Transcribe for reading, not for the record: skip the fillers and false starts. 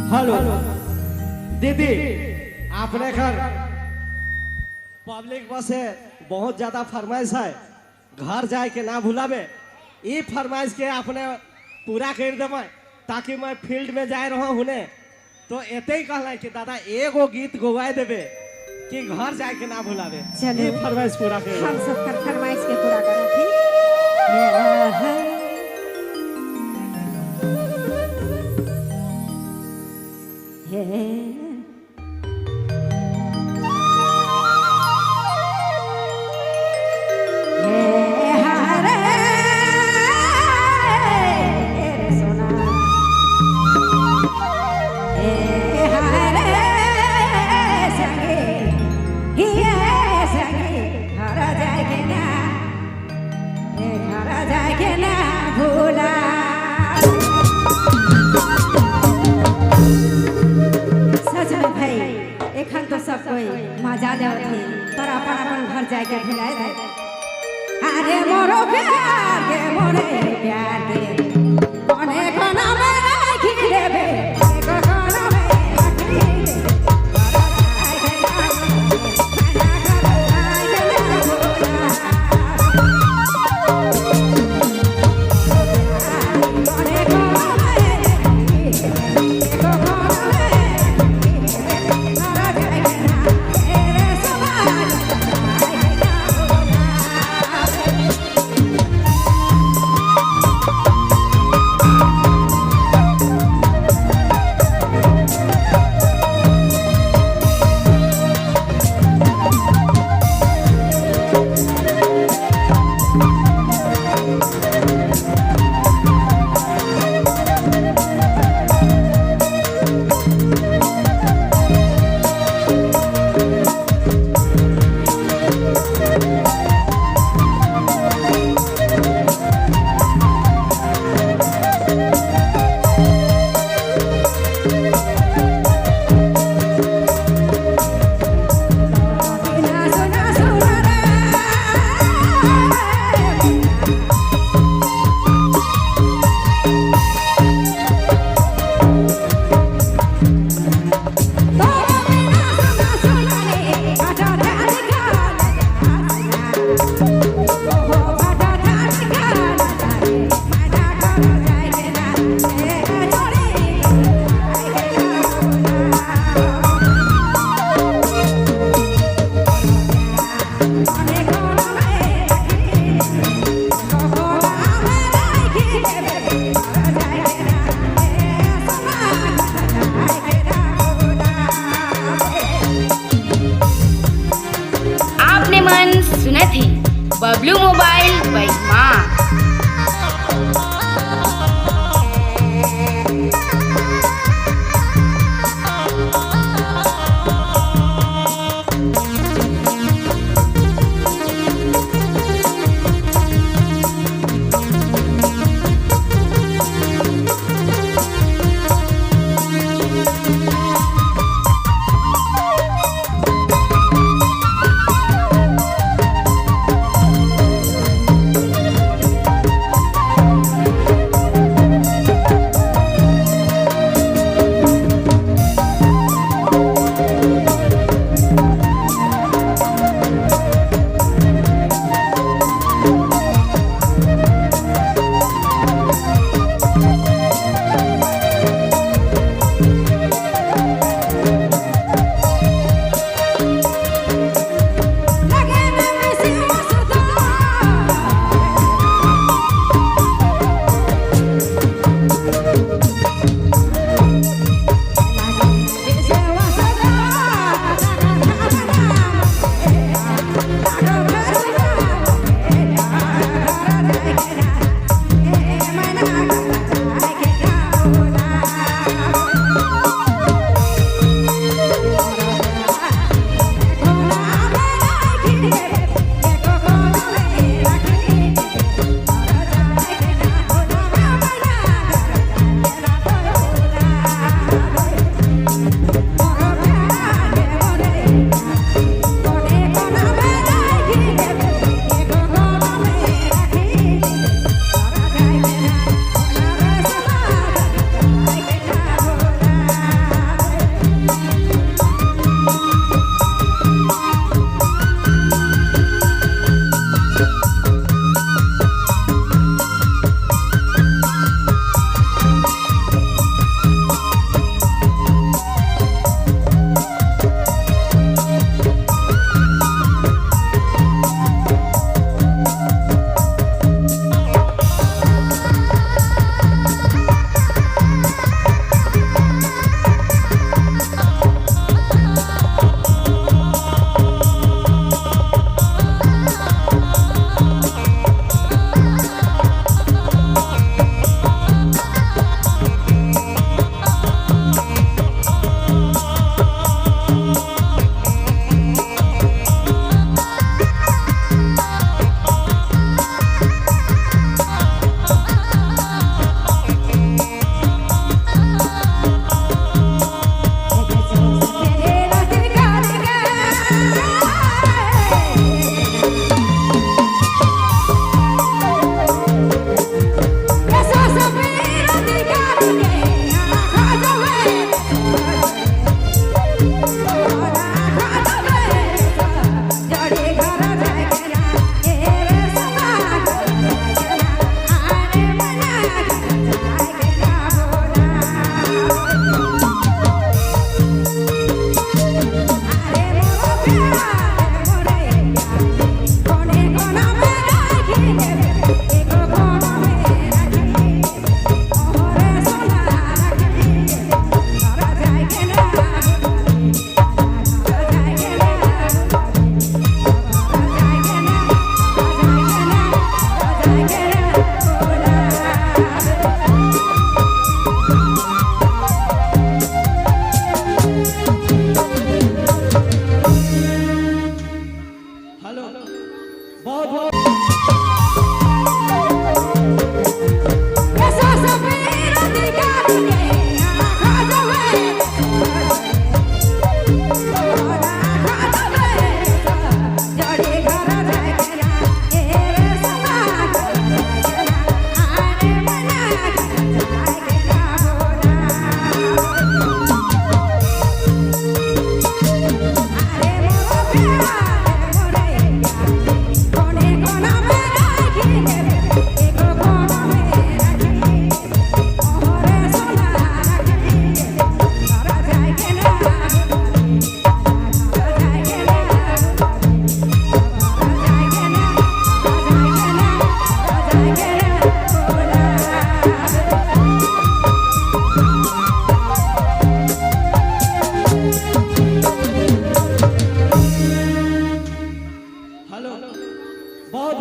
Hello दीदी, आपने घर पब्लिक बस है, बहुत ज्यादा फरमाइश है, घर जाए के ना भूलाबे। ये फरमाइश के आपने पूरा कर देवे ताकि मैं फील्ड में जाए रहा हूँ तो एते ही कहला कि दादा एगो गीत गवाए देवे कि घर जाए के ना भूलाबे। ये फरमाइश पूरा कर हम सब फरमाइश के पूरा करा थी। सब कोई मजा देवत है पर अपन घर जाके भुलाए दे। अरे मोरो प्यार के मोरे प्यार के कोने कोना में राखी देबे कोना में राखी बहुत बहुत